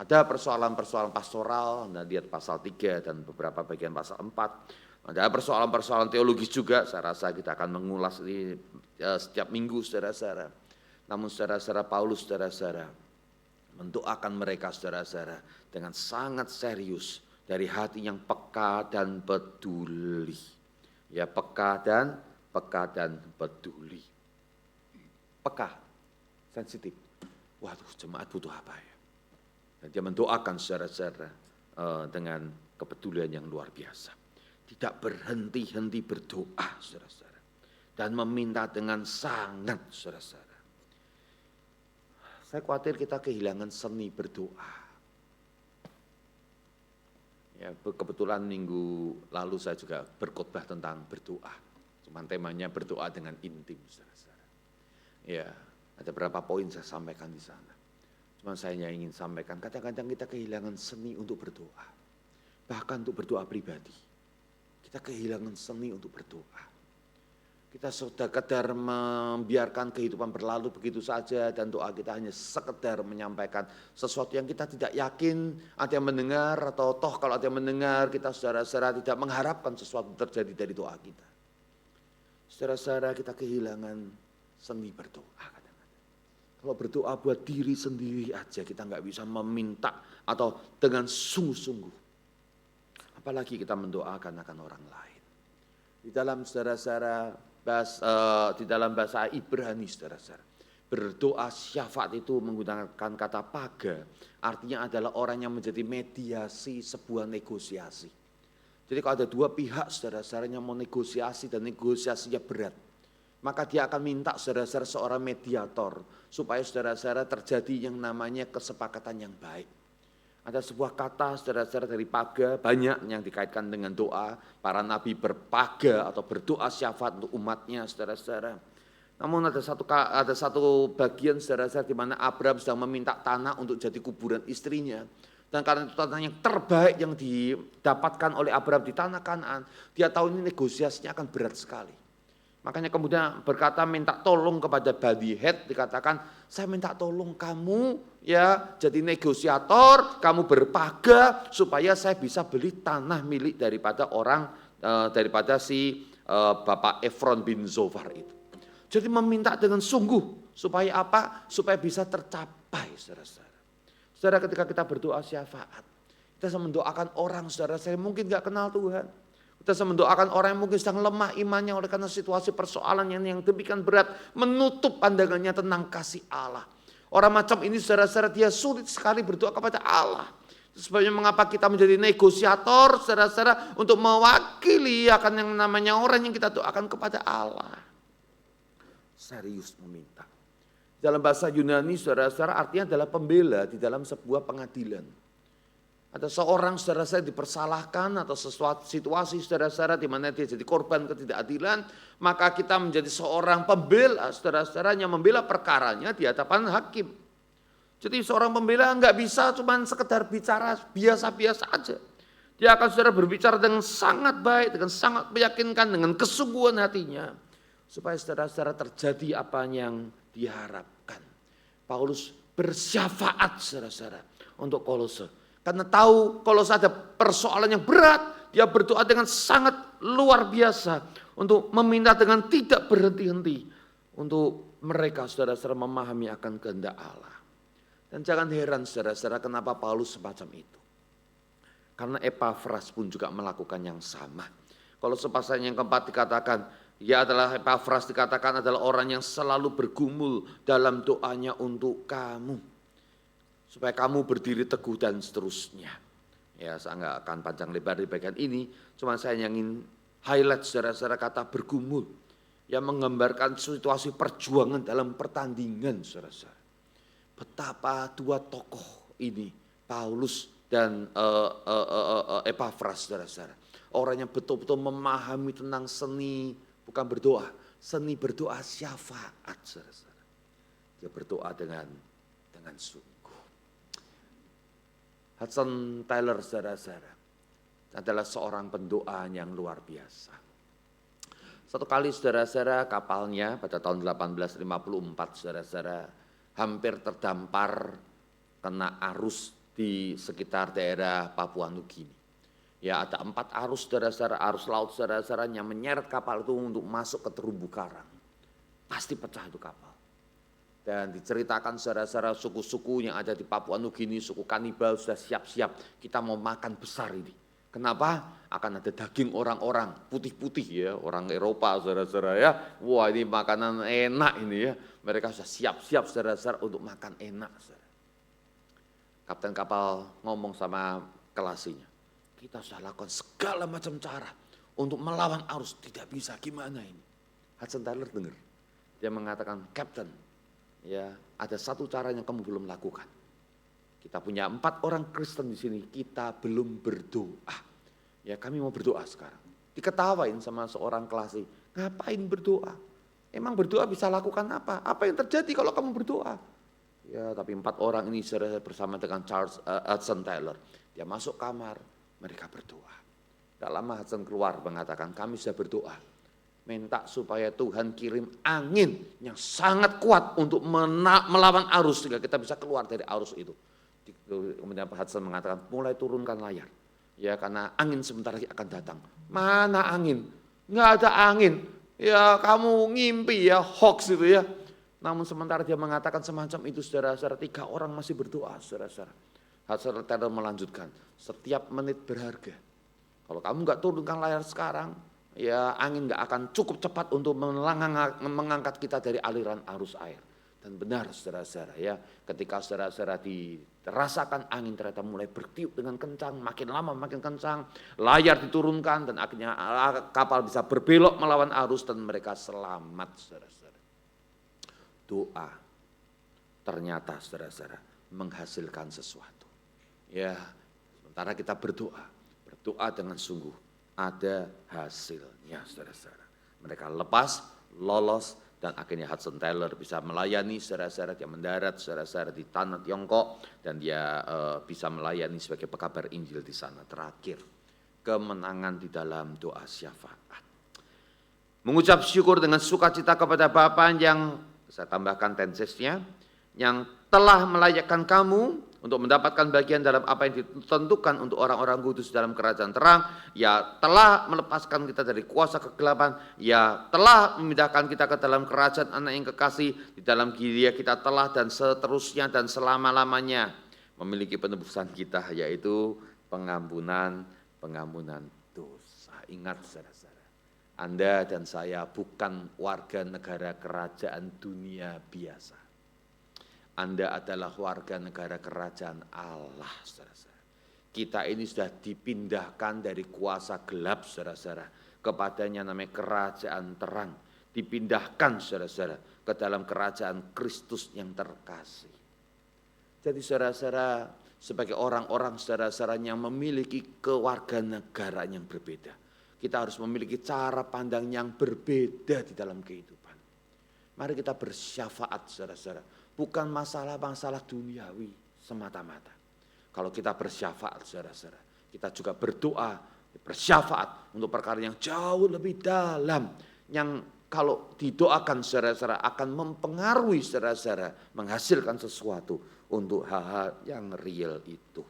Speaker 1: Ada persoalan-persoalan pastoral, Anda lihat pasal 3 dan beberapa bagian pasal 4. Ada persoalan-persoalan teologis juga, saya rasa kita akan mengulas ini setiap minggu, saudara-saudara. Namun saudara-saudara, Paulus, saudara-saudara, mendoakan mereka, saudara-saudara, dengan sangat serius dari hati yang peka dan peduli. Ya, peka dan peduli. Peka, sensitif. Waduh, jemaat butuh apa ya? Dan dia mendoakan saudara-saudara dengan kepedulian yang luar biasa. Tidak berhenti-henti berdoa, saudara-saudara. Dan meminta dengan sangat, saudara-saudara. Saya khawatir kita kehilangan seni berdoa. Ya, kebetulan minggu lalu saya juga berkhotbah tentang berdoa. Cuman temanya berdoa dengan intim, saudara-saudara. Ya, ada beberapa poin saya sampaikan di sana. Cuman saya hanya ingin sampaikan, kadang-kadang kita kehilangan seni untuk berdoa. Bahkan untuk berdoa pribadi. Kita kehilangan seni untuk berdoa. Kita sekedar membiarkan kehidupan berlalu begitu saja dan doa kita hanya sekedar menyampaikan sesuatu yang kita tidak yakin ada yang mendengar atau toh kalau ada yang mendengar kita saudara-saudara tidak mengharapkan sesuatu terjadi dari doa kita. Saudara-saudara kita kehilangan seni berdoa kadang-kadang. Kalau berdoa buat diri sendiri aja kita nggak bisa meminta atau dengan sungguh-sungguh. Apalagi kita mendoakan akan orang lain. Di dalam saudara-saudara di dalam bahasa Ibrani, saudara-saudara, berdoa syafaat itu menggunakan kata paga, artinya adalah orang yang menjadi mediasi sebuah negosiasi. Jadi kalau ada dua pihak, saudara-saudara, yang mau negosiasi dan negosiasinya berat, maka dia akan minta saudara-saudara seorang mediator supaya saudara-saudara terjadi yang namanya kesepakatan yang baik. Ada sebuah kata saudara-saudara dari paga, banyak yang dikaitkan dengan doa. Para nabi berpaga atau berdoa syafaat untuk umatnya, saudara-saudara. Namun ada satu bagian saudara-saudara di mana Abraham sedang meminta tanah untuk jadi kuburan istrinya. Dan karena itu tanah yang terbaik yang didapatkan oleh Abraham di tanah Kanaan, dia tahu ini negosiasinya akan berat sekali. Makanya kemudian berkata minta tolong kepada Bani Het, dikatakan saya minta tolong kamu ya jadi negosiator, kamu berpaga supaya saya bisa beli tanah milik daripada si Bapak Efron bin Zofar itu. Jadi meminta dengan sungguh supaya apa? Supaya bisa tercapai, saudara-saudara. Saudara, ketika kita berdoa syafaat, kita mendoakan orang, saudara, saya mungkin gak kenal Tuhan. Kita mendoakan orang yang mungkin sedang lemah imannya oleh karena situasi persoalan yang demikian berat, menutup pandangannya tentang kasih Allah. Orang macam ini saudara-saudara dia sulit sekali berdoa kepada Allah. Sebabnya mengapa kita menjadi negosiator, saudara-saudara, untuk mewakili akan yang namanya orang yang kita doakan kepada Allah. Serius meminta. Dalam bahasa Yunani, saudara-saudara, artinya adalah pembela di dalam sebuah pengadilan. Ada seorang saudara-saudara dipersalahkan atau sesuatu situasi saudara-saudara di mana dia jadi korban ketidakadilan, maka kita menjadi seorang pembela saudara-saudaranya, membela perkaranya di hadapan hakim. Jadi seorang pembela enggak bisa cuma sekedar bicara biasa-biasa aja. Dia akan saudara berbicara dengan sangat baik, dengan sangat meyakinkan, dengan kesungguhan hatinya. Supaya saudara-saudara terjadi apa yang diharapkan. Paulus bersyafaat saudara-saudara untuk Kolose. Karena tahu kalau ada persoalan yang berat, dia berdoa dengan sangat luar biasa untuk meminta dengan tidak berhenti-henti untuk mereka saudara-saudara memahami akan kehendak Allah. Dan jangan heran saudara-saudara kenapa Paulus semacam itu. Karena Epafras pun juga melakukan yang sama. Kalau pasal yang keempat dikatakan, ia adalah Epafras dikatakan adalah orang yang selalu bergumul dalam doanya untuk kamu. Supaya kamu berdiri teguh dan seterusnya. Ya, saya nggak akan panjang lebar di bagian ini, cuma saya ingin highlight saudara-saudara kata bergumul yang menggambarkan situasi perjuangan dalam pertandingan saudara-saudara. Betapa dua tokoh ini, Paulus dan Epafras saudara-saudara. Orang yang betul-betul memahami tentang seni, bukan berdoa, seni berdoa syafaat saudara-saudara. Dia berdoa dengan sungguh. Hudson Taylor saudara-saudara adalah seorang pendoa yang luar biasa. Satu kali saudara-saudara kapalnya pada tahun 1854 saudara-saudara hampir terdampar kena arus di sekitar daerah Papua Nugini. Ya ada 4 arus saudara-saudara, arus laut saudara-saudara yang menyeret kapal itu untuk masuk ke terumbu karang. Pasti pecah itu kapal. Dan diceritakan saudara-saudara suku-suku yang ada di Papua Nugini, suku kanibal sudah siap-siap kita mau makan besar ini. Kenapa? Akan ada daging orang-orang putih-putih ya, orang Eropa saudara-saudara ya. Wah ini makanan enak ini ya. Mereka sudah siap-siap saudara-saudara untuk makan enak. Saudara. Kapten kapal ngomong sama kelasinya, kita sudah lakukan segala macam cara untuk melawan arus, tidak bisa, gimana ini? Hudson Taylor dengar, dia mengatakan, Kapten, ya ada satu cara yang kamu belum lakukan. Kita punya 4 orang Kristen di sini, kita belum berdoa. Ya kami mau berdoa sekarang. Diketawain sama seorang kelasi, ngapain berdoa? Emang berdoa bisa lakukan apa? Apa yang terjadi kalau kamu berdoa? Ya tapi 4 orang ini bersama dengan Charles Hudson Taylor. Dia masuk kamar, mereka berdoa. Tidak lama Hudson keluar mengatakan, kami sudah berdoa. Minta supaya Tuhan kirim angin yang sangat kuat untuk melawan arus sehingga kita bisa keluar dari arus itu. Kemudian Pak Hudson mengatakan mulai turunkan layar. Ya karena angin sebentar lagi akan datang. Mana angin? Nggak ada angin. Ya kamu ngimpi ya, hoax itu ya. Namun sementara dia mengatakan semacam itu saudara-saudara, 3 orang masih berdoa saudara-saudara. Hudson Taylor melanjutkan, setiap menit berharga. Kalau kamu nggak turunkan layar sekarang, ya angin gak akan cukup cepat untuk mengangkat kita dari aliran arus air. Dan benar saudara-saudara ya, ketika saudara-saudara dirasakan angin ternyata mulai bertiup dengan kencang, makin lama makin kencang, layar diturunkan dan akhirnya kapal bisa berbelok melawan arus dan mereka selamat saudara-saudara. Doa ternyata saudara-saudara menghasilkan sesuatu. Ya, sementara kita berdoa dengan sungguh. Ada hasilnya saudara-saudara. Mereka lepas, lolos, dan akhirnya Hudson Taylor bisa melayani saudara-saudara. Dia mendarat saudara-saudara di tanah Tiongkok dan dia bisa melayani sebagai pekabar Injil di sana. Terakhir, kemenangan di dalam doa syafaat. Mengucap syukur dengan sukacita kepada Bapa yang, saya tambahkan tensesnya, yang telah melayakkan kamu untuk mendapatkan bagian dalam apa yang ditentukan untuk orang-orang kudus dalam kerajaan terang. Ya telah melepaskan kita dari kuasa kegelapan. Ya telah memindahkan kita ke dalam kerajaan anak yang kekasih. Di dalam Dia kita telah dan seterusnya dan selama-lamanya memiliki penebusan kita, yaitu pengampunan dosa. Ingat saudara-saudara, Anda dan saya bukan warga negara kerajaan dunia biasa. Anda adalah warga negara kerajaan Allah, saudara-saudara. Kita ini sudah dipindahkan dari kuasa gelap, saudara-saudara, kepadanya namanya kerajaan terang. Dipindahkan, saudara-saudara, ke dalam kerajaan Kristus yang terkasih. Jadi saudara-saudara, sebagai orang-orang saudara-saudara yang memiliki kewarganegaraan yang berbeda, kita harus memiliki cara pandang yang berbeda di dalam kehidupan. Mari kita bersyafaat, saudara-saudara, bukan masalah-masalah duniawi semata-mata. Kalau kita bersyafaat, saudara-saudara, kita juga berdoa, bersyafaat untuk perkara yang jauh lebih dalam, yang kalau didoakan saudara-saudara akan mempengaruhi saudara-saudara, menghasilkan sesuatu untuk hal-hal yang real itu.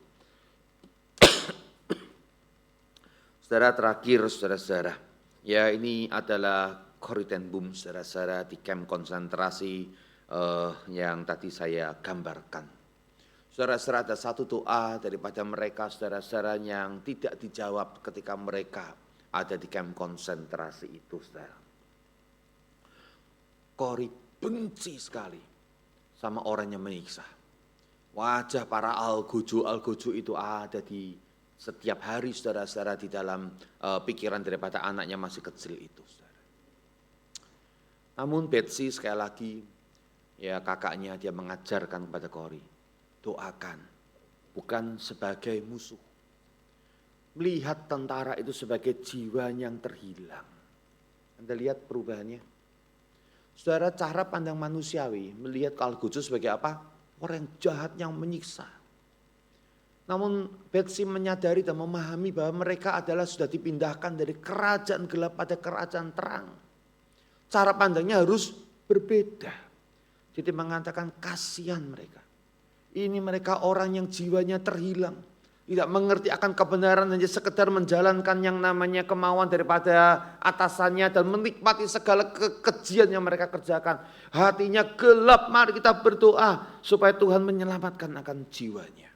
Speaker 1: Saudara, terakhir saudara-saudara, ya ini adalah Coritenbum saudara-saudara di kamp konsentrasi yang tadi saya gambarkan. Saudara-saudara, ada satu doa daripada mereka saudara-saudara yang tidak dijawab ketika mereka ada di kamp konsentrasi itu, saudara. Kori benci sekali sama orang yang menyiksa. Wajah para algojo itu ada di setiap hari saudara-saudara di dalam pikiran daripada anaknya masih kecil itu, saudara. Namun Betsy sekali lagi, ya kakaknya, dia mengajarkan kepada Kori, doakan, bukan sebagai musuh. Melihat tentara itu sebagai jiwa yang terhilang. Anda lihat perubahannya. Saudara, cara pandang manusiawi melihat algojo sebagai apa? Orang jahat yang menyiksa. Namun Betsy menyadari dan memahami bahwa mereka adalah sudah dipindahkan dari kerajaan gelap pada kerajaan terang. Cara pandangnya harus berbeda. Jadi mengatakan kasihan mereka. Ini mereka orang yang jiwanya terhilang. Tidak mengerti akan kebenaran, hanya sekedar menjalankan yang namanya kemauan daripada atasannya dan menikmati segala kekejian yang mereka kerjakan. Hatinya gelap, mari kita berdoa supaya Tuhan menyelamatkan akan jiwanya.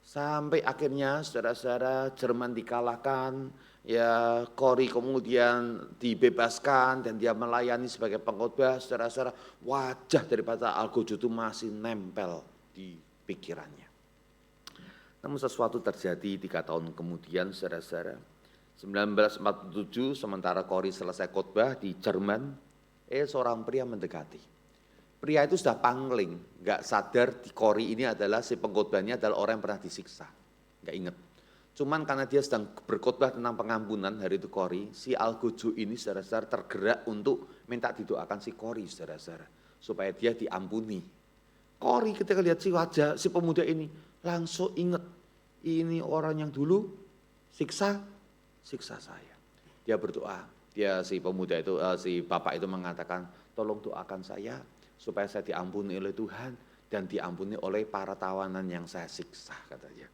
Speaker 1: Sampai akhirnya saudara-saudara Jerman dikalahkan, ya Kori kemudian dibebaskan dan dia melayani sebagai pengkhotbah. Saudara-saudara, wajah daripada algojo itu masih nempel di pikirannya. Namun sesuatu terjadi 3 tahun kemudian, saudara-saudara. 1947 sementara Kori selesai khotbah di Jerman, seorang pria mendekati. Pria itu sudah pangling, nggak sadar di Kori ini adalah si pengkhotbahnya adalah orang yang pernah disiksa, nggak inget. Cuman karena dia sedang berkhotbah tentang pengampunan hari itu Kori, si algojo ini saudara-saudara tergerak untuk minta didoakan si Kori, saudara-saudara, supaya dia diampuni. Kori ketika lihat si wajah si pemuda ini langsung ingat, ini orang yang dulu siksa saya. Dia berdoa, si pemuda itu, si bapak itu mengatakan, tolong doakan saya supaya saya diampuni oleh Tuhan dan diampuni oleh para tawanan yang saya siksa, katanya.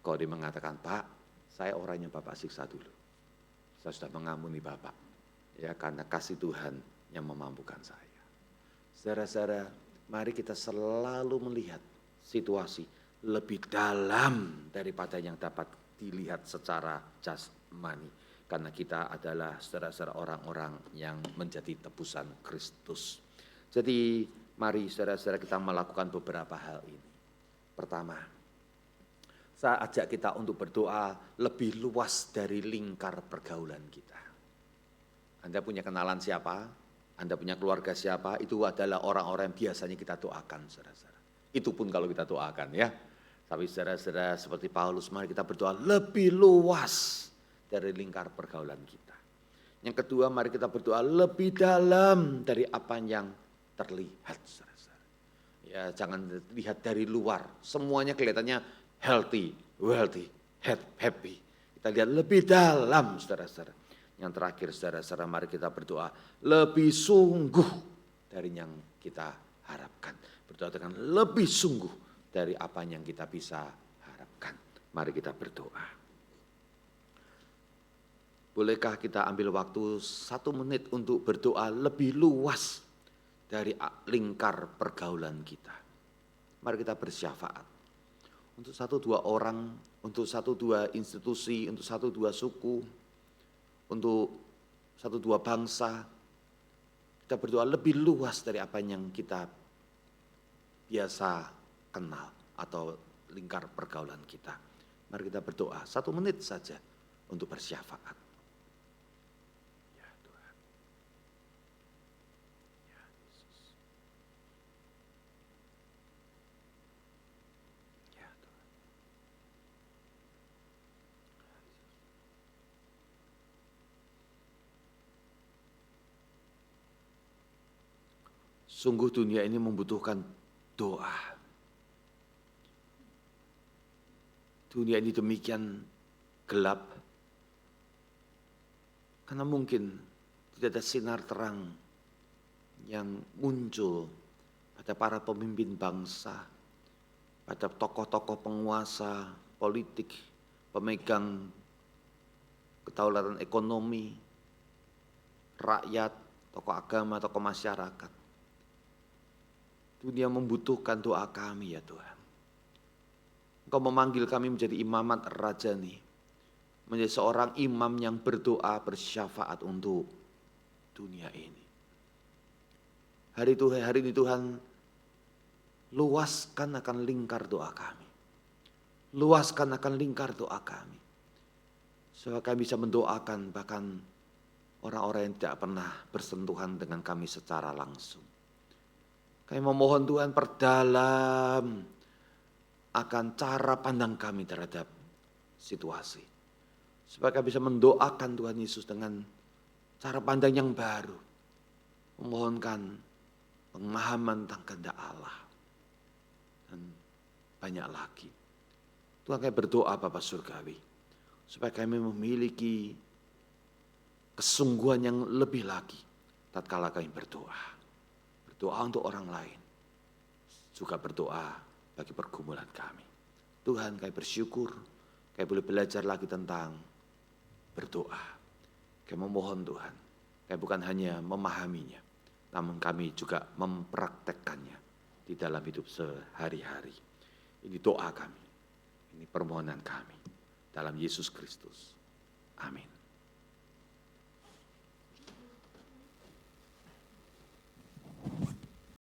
Speaker 1: Kalau dia mengatakan, Pak, saya orang yang Bapak siksa dulu. Saya sudah mengampuni Bapak, ya karena kasih Tuhan yang memampukan saya. Saudara-saudara, mari kita selalu melihat situasi lebih dalam daripada yang dapat dilihat secara jasmani. Karena kita adalah saudara-saudara orang-orang yang menjadi tebusan Kristus. Jadi mari saudara-saudara kita melakukan beberapa hal ini. Pertama, saya ajak kita untuk berdoa lebih luas dari lingkar pergaulan kita. Anda punya kenalan siapa? Anda punya keluarga siapa? Itu adalah orang-orang yang biasanya kita doakan, saudara-saudara. Itu pun kalau kita doakan, ya. Tapi saudara-saudara, seperti Paulus, mari kita berdoa lebih luas dari lingkar pergaulan kita. Yang kedua, mari kita berdoa lebih dalam dari apa yang terlihat, saudara-saudara. Ya, jangan lihat dari luar. Semuanya kelihatannya healthy, wealthy, happy. Kita lihat lebih dalam, saudara-saudara. Yang terakhir, saudara-saudara, mari kita berdoa lebih sungguh dari yang kita harapkan. Berdoa dengan lebih sungguh dari apa yang kita bisa harapkan. Mari kita berdoa. Bolehkah kita ambil waktu 1 menit untuk berdoa lebih luas dari lingkar pergaulan kita. Mari kita bersyafaat. Untuk 1-2 orang, untuk 1-2 institusi, untuk 1-2 suku, untuk 1-2 bangsa. Kita berdoa lebih luas dari apa yang kita biasa kenal atau lingkar pergaulan kita. Mari kita berdoa 1 menit saja untuk bersyafaat. Ya Tuhan. Ya Yesus. Ya Tuhan. Sungguh dunia ini membutuhkan doa. Dunia ini demikian gelap, karena mungkin tidak ada sinar terang yang muncul pada para pemimpin bangsa, pada tokoh-tokoh penguasa, politik, pemegang kedaulatan ekonomi, rakyat, tokoh agama, tokoh masyarakat. Dunia membutuhkan doa kami ya Tuhan. Engkau memanggil kami menjadi imamat rajani, menjadi seorang imam yang berdoa bersyafaat untuk dunia ini. Hari ini Tuhan, luaskan akan lingkar doa kami. Luaskan akan lingkar doa kami. Supaya kami bisa mendoakan bahkan orang-orang yang tidak pernah bersentuhan dengan kami secara langsung. Kami memohon Tuhan perdalam akan cara pandang kami terhadap situasi. Supaya kami bisa mendoakan Tuhan Yesus dengan cara pandang yang baru. Memohonkan pemahaman tentang kehendak Allah. Dan banyak lagi. Tuhan kami berdoa Bapa Surgawi. Supaya kami memiliki kesungguhan yang lebih lagi. Tatkala kami berdoa. Berdoa untuk orang lain. Juga berdoa bagi pergumulan kami. Tuhan kami bersyukur, kami boleh belajar lagi tentang berdoa. Kami memohon Tuhan, kami bukan hanya memahaminya, namun kami juga mempraktekkannya di dalam hidup sehari-hari. Ini doa kami, ini permohonan kami dalam Yesus Kristus. Amin.